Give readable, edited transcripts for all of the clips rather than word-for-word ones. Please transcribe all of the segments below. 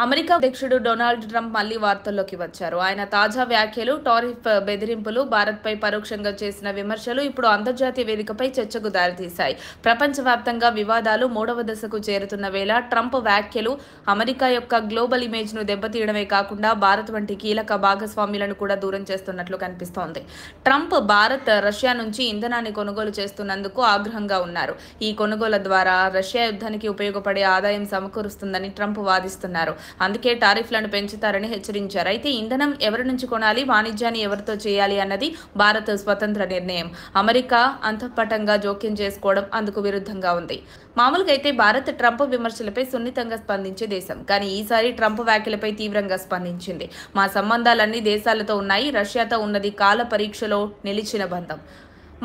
America అధ్యక్షుడు Donald Trump మళ్లీ వార్తల్లోకి వచ్చారు. ఆయన తాజా వ్యాఖ్యలు, టారిఫ్ బెదిరింపులు, భారత్పై పరోక్షంగా చేసిన విమర్శలు ఇప్పుడు అంతర్జాతీయ వేదికపై చర్చకు దారితీశాయి. ప్రపంచవ్యాప్తంగా వివాదాలు మూడవ దశకు చేరుతున్న వేళ ట్రంప్ వ్యాఖ్యలు అమెరికా యొక్క గ్లోబల్ ఇమేజ్ను దెబ్బతీయడమే కాకుండా భారత్ వంటి కీలక భాగస్వామ్యులను కూడా దూరం చేస్తున్నట్లు కనిపిస్తోంది. ట్రంప్ భారత్ రష్యా నుంచి ఇంధనాన్ని కొనుగోలు చేస్తున్నందుకు ఆగ్రహంగా ఉన్నారు. ఈ కొనుగోలు ద్వారా రష్యా యుద్ధానికి ఉపయోగపడే ఆదాయం సమకూరుస్తుందని ట్రంప్ వాదిస్తున్నారు. అందుకే టారిఫ్లను పెంచుతారని హెచ్చరించారు. అయితే ఇంధనం ఎవరి నుంచి కొనాలి, వాణిజ్యాన్ని ఎవరితో చేయాలి అన్నది భారత్ స్వతంత్ర నిర్ణయం. అమెరికా అంతఃపటంగా జోక్యం చేసుకోవడం అందుకు విరుద్ధంగా ఉంది. మామూలుగా అయితే భారత్ ట్రంప్ విమర్శలపై సున్నితంగా స్పందించే దేశం. కానీ ఈసారి ట్రంప్ వ్యాఖ్యలపై తీవ్రంగా స్పందించింది. మా సంబంధాలన్నీ దేశాలతో ఉన్నాయి, రష్యాతో ఉన్నది కాల పరీక్షలో నిలిచిన బంధం.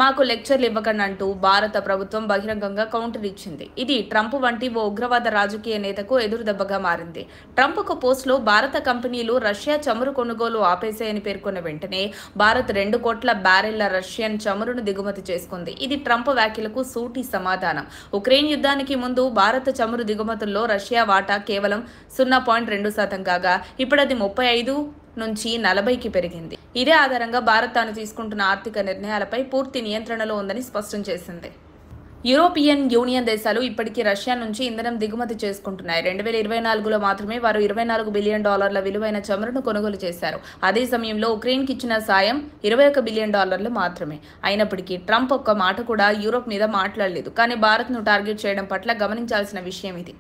మాకు లెక్చర్లు ఇవ్వకండి అంటూ భారత ప్రభుత్వం బహిరంగంగా కౌంటర్ ఇచ్చింది. ఇది ట్రంప్ వంటి ఓ ఉగ్రవాద రాజకీయ నేతకు ఎదురుదెబ్బగా మారింది. ట్రంప్ ఒక పోస్టులో భారత కంపెనీలు రష్యా చమురు కొనుగోలు ఆపేశాయని పేర్కొన్న వెంటనే భారత్ 2 కోట్ల బ్యారెళ్ల రష్యన్ చమురును దిగుమతి చేసుకుంది. ఇది ట్రంప్ వ్యాఖ్యలకు సూటి సమాధానం. ఉక్రెయిన్ యుద్ధానికి ముందు భారత చమురు దిగుమతుల్లో రష్యా వాటా కేవలం 0.2% కాగా ఇప్పుడది 35 నుంచి 40కి పెరిగింది. ఇదే ఆధారంగా భారత్ తాను తీసుకుంటున్న ఆర్థిక నిర్ణయాలపై పూర్తి నియంత్రణలో ఉందని స్పష్టం చేసింది. యూరోపియన్ యూనియన్ దేశాలు ఇప్పటికీ రష్యా నుంచి ఇంధనం దిగుమతి చేసుకుంటున్నాయి. 2024లో మాత్రమే వారు $24 బిలియన్ విలువైన చమురును కొనుగోలు చేశారు. అదే సమయంలో ఉక్రెయిన్కి ఇచ్చిన సాయం $21 బిలియన్ మాత్రమే. అయినప్పటికీ ట్రంప్ ఒక్క మాట కూడా యూరోప్ మీద మాట్లాడలేదు. కానీ భారత్ను టార్గెట్ చేయడం పట్ల గమనించాల్సిన విషయం ఇది.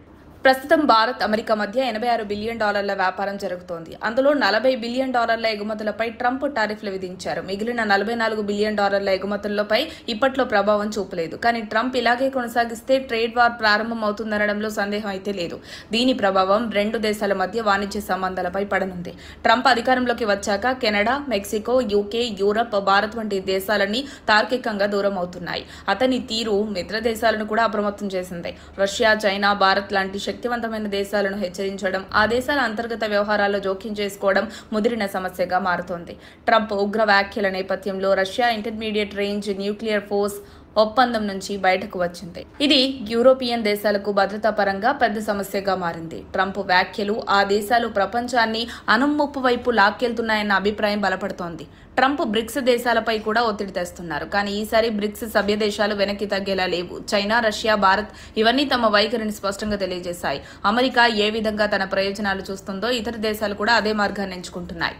ప్రస్తుతం భారత్ అమెరికా మధ్య $86 బిలియన్ వ్యాపారం జరుగుతోంది. అందులో $40 బిలియన్ ఎగుమతులపై ట్రంప్ టారిఫ్లు విధించారు. మిగిలిన $44 బిలియన్ ఎగుమతులపై ఇప్పట్లో ప్రభావం చూపలేదు. కానీ ట్రంప్ ఇలాగే కొనసాగిస్తే ట్రేడ్ వార్ ప్రారంభమవుతుందనడంలో సందేహం అయితే లేదు. దీని ప్రభావం రెండు దేశాల మధ్య వాణిజ్య సంబంధాలపై పడనుంది. ట్రంప్ అధికారంలోకి వచ్చాక Canada, Mexico, UK, Europe, Bharat వంటి దేశాలన్నీ తార్కికంగా దూరం అవుతున్నాయి. అతని తీరు మిత్ర దేశాలను కూడా అప్రమత్తం చేసింది. రష్యా, చైనా, భారత్ లాంటి శక్తివంతమైన దేశాలను హెచ్చరించడం, ఆ దేశాల అంతర్గత వ్యవహారాల్లో జోక్యం చేసుకోవడం ముదిరిన సమస్యగా మారుతోంది. ట్రంప్ ఉగ్ర వ్యాఖ్యల నేపథ్యంలో Russia intermediate range nuclear force ఒప్పందం నుంచి బయటకు వచ్చింది. ఇది యూరోపియన్ దేశాలకు భద్రతా పరంగా పెద్ద సమస్యగా మారింది. ట్రంప్ వ్యాఖ్యలు ఆ దేశాలు ప్రపంచాన్ని అనుముప్పు వైపు లాక్కెళ్తున్నాయన్న అభిప్రాయం బలపడుతోంది. ట్రంప్ బ్రిక్స్ దేశాలపై కూడా ఒత్తిడి తెస్తున్నారు. కానీ ఈసారి బ్రిక్స్ సభ్య దేశాలు వెనక్కి తగ్గేలా లేవు. చైనా, రష్యా, భారత్ ఇవన్నీ తమ వైఖరిని స్పష్టంగా తెలియజేశాయి. అమెరికా ఏ విధంగా తన ప్రయోజనాలు చూస్తుందో ఇతర దేశాలు కూడా అదే మార్గాన్ని ఎంచుకుంటున్నాయి.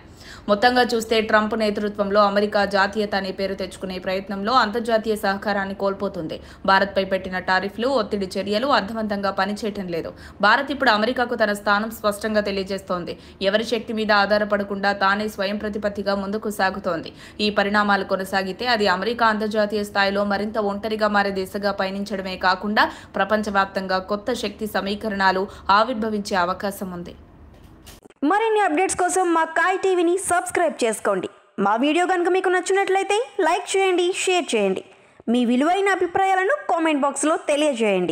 మొత్తంగా చూస్తే ట్రంప్ నేతృత్వంలో అమెరికా జాతీయత అనే పేరు తెచ్చుకునే ప్రయత్నంలో అంతర్జాతీయ సహకారాన్ని కోల్పోతుంది. భారత్పై పెట్టిన టారిఫ్లు, ఒత్తిడి చర్యలు అర్థవంతంగా పనిచేయటం లేదు. భారత్ ఇప్పుడు అమెరికాకు తన స్థానం స్పష్టంగా తెలియజేస్తోంది. ఎవరి శక్తి మీద ఆధారపడకుండా తానే స్వయం ప్రతిపత్తిగా ముందుకు సాగుతోంది. ఈ పరిణామాలు కొనసాగితే అది అమెరికా అంతర్జాతీయ స్థాయిలో మరింత ఒంటరిగా మారే దిశగా పయనించడమే కాకుండా ప్రపంచవ్యాప్తంగా కొత్త శక్తి సమీకరణాలు ఆవిర్భవించే అవకాశం ఉంది. మరిన్ని అప్డేట్స్ కోసం మా కాయ్ టీవీని సబ్స్క్రైబ్ చేసుకోండి. మా వీడియో కనుక మీకు నచ్చినట్లయితే లైక్ చేయండి, షేర్ చేయండి. మీ విలువైన అభిప్రాయాలను కామెంట్ బాక్స్లో తెలియజేయండి.